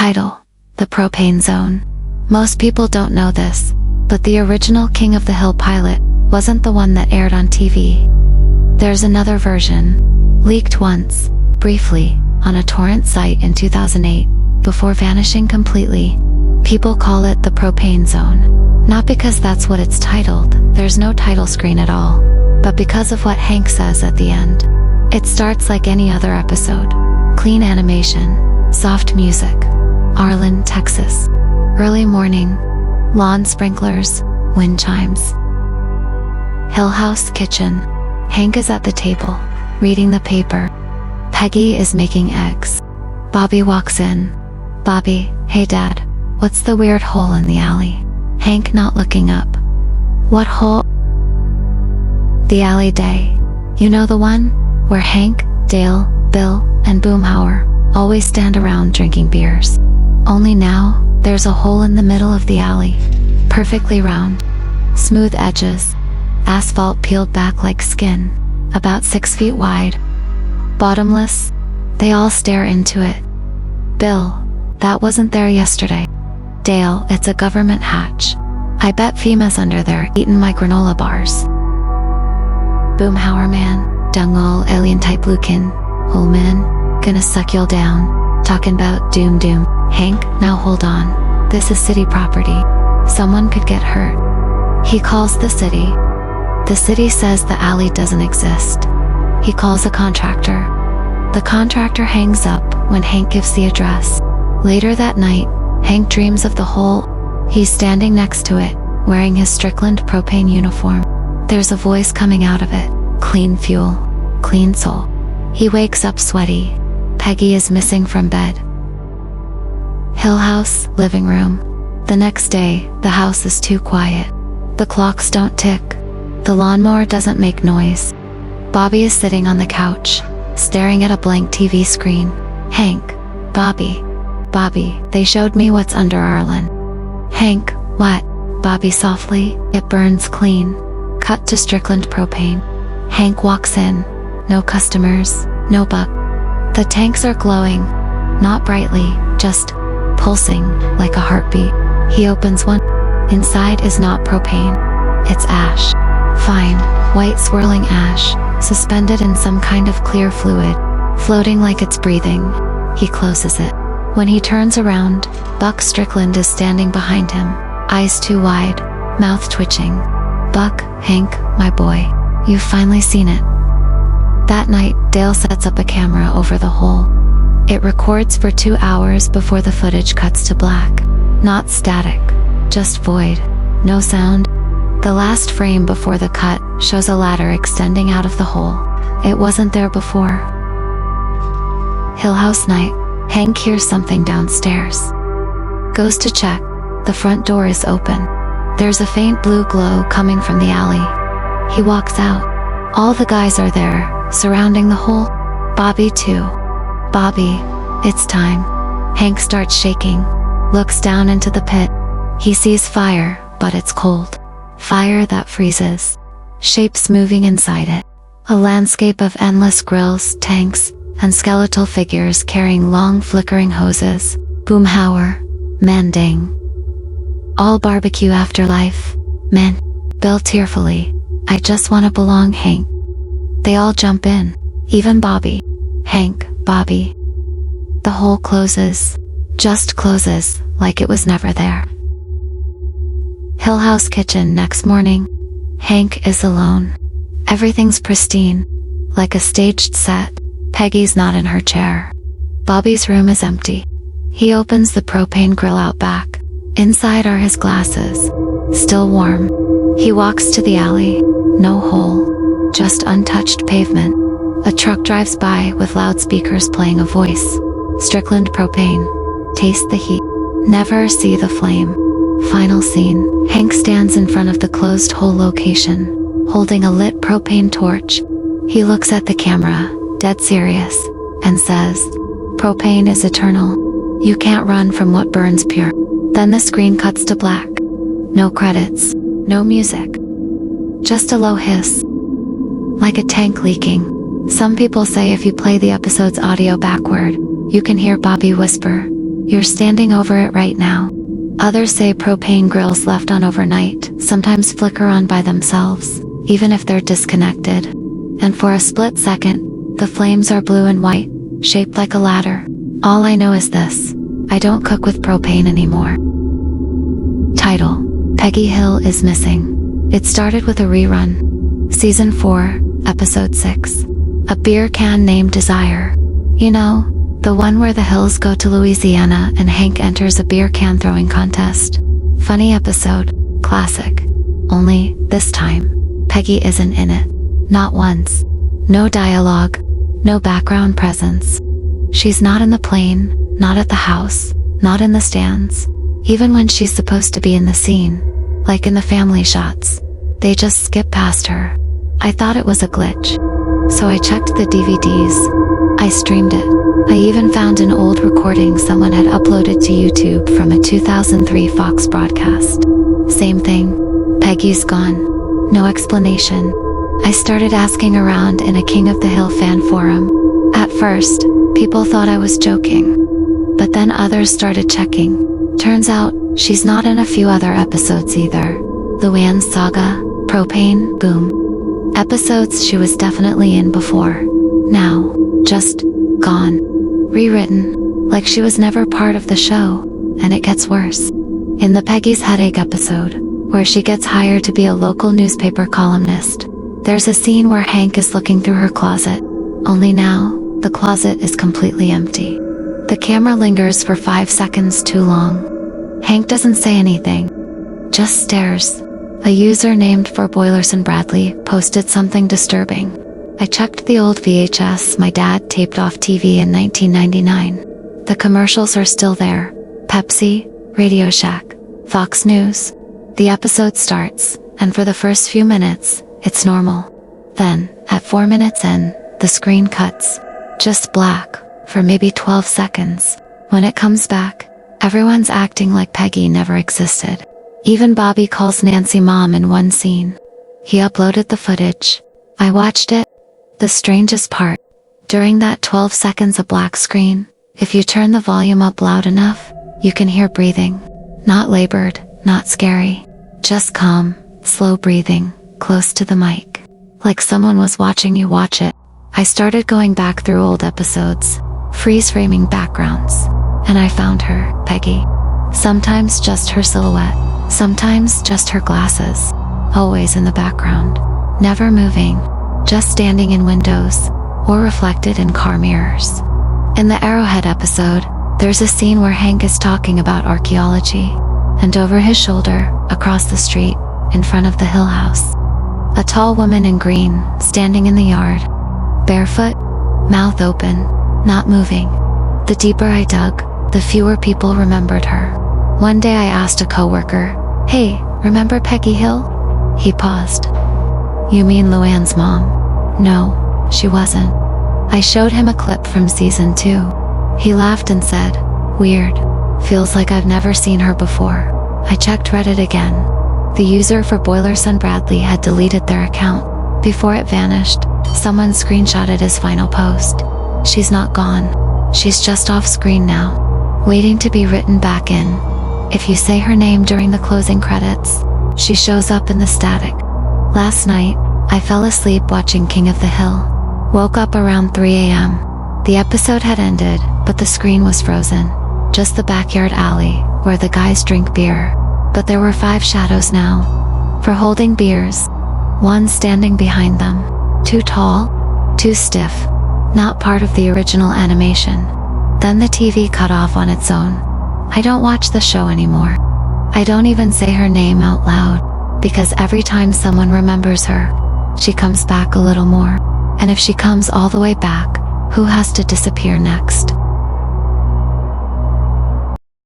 Title: The Propane Zone. Most people don't know this, but the original King of the Hill pilot wasn't the one that aired on TV. There's another version, leaked once, briefly, on a torrent site in 2008, before vanishing completely. People call it the Propane Zone, not because that's what it's titled, there's no title screen at all, but because of what Hank says at the end. It starts like any other episode. Clean animation, soft music. Arlen, Texas. Early morning. Lawn sprinklers, wind chimes. Hill House kitchen. Hank is at the table, reading the paper. Peggy is making eggs. Bobby walks in. Bobby, hey Dad, what's the weird hole in the alley? Hank not looking up. What hole? The alley day. You know the one? Where Hank, Dale, Bill, and Boomhauer always stand around drinking beers. Only now, there's a hole in the middle of the alley. Perfectly round. Smooth edges. Asphalt peeled back like skin. About 6 feet wide. Bottomless. They all stare into it. Bill, that wasn't there yesterday. Dale, it's a government hatch. I bet FEMA's under there eating my granola bars. Boomhauer man, Dungal alien type Lukin, hole man, gonna suck y'all down. Talking about doom. Hank, now hold on. This is city property. Someone could get hurt. He calls the city. The city says the alley doesn't exist. He calls a contractor. The contractor hangs up when Hank gives the address. Later that night, Hank dreams of the hole. He's standing next to it, wearing his Strickland propane uniform. There's a voice coming out of it. Clean fuel. Clean soul. He wakes up sweaty. Peggy is missing from bed. Hill House, living room. The next day, the house is too quiet. The clocks don't tick. The lawnmower doesn't make noise. Bobby is sitting on the couch, staring at a blank TV screen. Hank. Bobby. Bobby, they showed me what's under Arlen. Hank, what? Bobby softly, it burns clean. Cut to Strickland propane. Hank walks in. No customers, no buck. The tanks are glowing. Not brightly, just pulsing like a heartbeat. He opens one. Inside is not propane. It's ash. Fine, white swirling ash, suspended in some kind of clear fluid, floating like it's breathing. He closes it. When he turns around, Buck Strickland is standing behind him, eyes too wide, mouth twitching. Buck, Hank, my boy, you've finally seen it. That night, Dale sets up a camera over the hole. It records for 2 hours before the footage cuts to black. Not static, just void. No sound. The last frame before the cut shows a ladder extending out of the hole. It wasn't there before. Hill House night. Hank hears something downstairs. Goes to check. The front door is open. There's a faint blue glow coming from the alley. He walks out. All the guys are there, surrounding the hole. Bobby too. Bobby, it's time. Hank starts shaking, looks down into the pit. He sees fire, but it's cold. Fire that freezes. Shapes moving inside it. A landscape of endless grills, tanks, and skeletal figures carrying long flickering hoses. Boomhauer, Manding. All barbecue afterlife. Men. Bill tearfully. I just wanna belong, Hank. They all jump in. Even Bobby. Hank, Bobby. The hole closes. Just closes, like it was never there. Hill House kitchen next morning. Hank is alone. Everything's pristine, like a staged set. Peggy's not in her chair. Bobby's room is empty. He opens the propane grill out back. Inside are his glasses, still warm. He walks to the alley. No hole, just untouched pavement. A truck drives by with loudspeakers playing a voice. Strickland propane. Taste the heat. Never see the flame. Final scene. Hank stands in front of the closed hole location, holding a lit propane torch. He looks at the camera, dead serious, and says, "Propane is eternal. You can't run from what burns pure." Then the screen cuts to black. No credits, no music. Just a low hiss. Like a tank leaking. Some people say if you play the episode's audio backward, you can hear Bobby whisper, You're standing over it right now. Others say propane grills left on overnight sometimes flicker on by themselves, even if they're disconnected. And for a split second, the flames are blue and white, shaped like a ladder. All I know is this: I don't cook with propane anymore. Title: Peggy Hill is missing. It started with a rerun. Season 4, Episode 6. A beer can named Desire. You know, the one where the Hills go to Louisiana and Hank enters a beer can throwing contest. Funny episode, classic. Only, this time, Peggy isn't in it. Not once. No dialogue, no background presence. She's not in the plane, not at the house, not in the stands. Even when she's supposed to be in the scene, like in the family shots, they just skip past her. I thought it was a glitch. So I checked the DVDs. I streamed it. I even found an old recording someone had uploaded to YouTube from a 2003 Fox broadcast. Same thing. Peggy's gone. No explanation. I started asking around in a King of the Hill fan forum. At first, people thought I was joking. But then others started checking. Turns out, she's not in a few other episodes either. Luann's Saga, Propane, Boom. Episodes she was definitely in before. Now, just gone. Rewritten, like she was never part of the show, and it gets worse. In the Peggy's Headache episode, where she gets hired to be a local newspaper columnist, there's a scene where Hank is looking through her closet. Only now, the closet is completely empty. The camera lingers for 5 seconds too long. Hank doesn't say anything, just stares. A user named for Boilers and Bradley posted something disturbing. I checked the old VHS my dad taped off TV in 1999. The commercials are still there. Pepsi, Radio Shack, Fox News. The episode starts, and for the first few minutes, it's normal. Then, at 4 minutes in, the screen cuts. Just black, for maybe 12 seconds. When it comes back, everyone's acting like Peggy never existed. Even Bobby calls Nancy mom in one scene. He uploaded the footage. I watched it. The strangest part, during that 12 seconds of black screen, if you turn the volume up loud enough, you can hear breathing. Not labored, not scary. Just calm, slow breathing, close to the mic. Like someone was watching you watch it. I started going back through old episodes, freeze-framing backgrounds, and I found her, Peggy. Sometimes just her silhouette, sometimes just her glasses, always in the background, never moving, just standing in windows, or reflected in car mirrors. In the Arrowhead episode, there's a scene where Hank is talking about archaeology, and over his shoulder, across the street, in front of the Hill house, a tall woman in green, standing in the yard, barefoot, mouth open, not moving. The deeper I dug, the fewer people remembered her. One day I asked a coworker, "Hey, remember Peggy Hill?" He paused. "You mean Luann's mom?" "No, she wasn't." I showed him a clip from season 2. He laughed and said, "Weird. Feels like I've never seen her before." I checked Reddit again. The user for Boilers and Bradley had deleted their account. Before it vanished, someone screenshotted his final post. She's not gone. She's just off screen now, waiting to be written back in. If you say her name during the closing credits, she shows up in the static. Last night, I fell asleep watching King of the Hill. Woke up around 3 a.m. The episode had ended, but the screen was frozen. Just the backyard alley, where the guys drink beer. But there were 5 shadows now. For holding beers. One standing behind them. Too tall, too stiff. Not part of the original animation. Then the TV cut off on its own. I don't watch the show anymore. I don't even say her name out loud, because every time someone remembers her, she comes back a little more. And if she comes all the way back, who has to disappear next?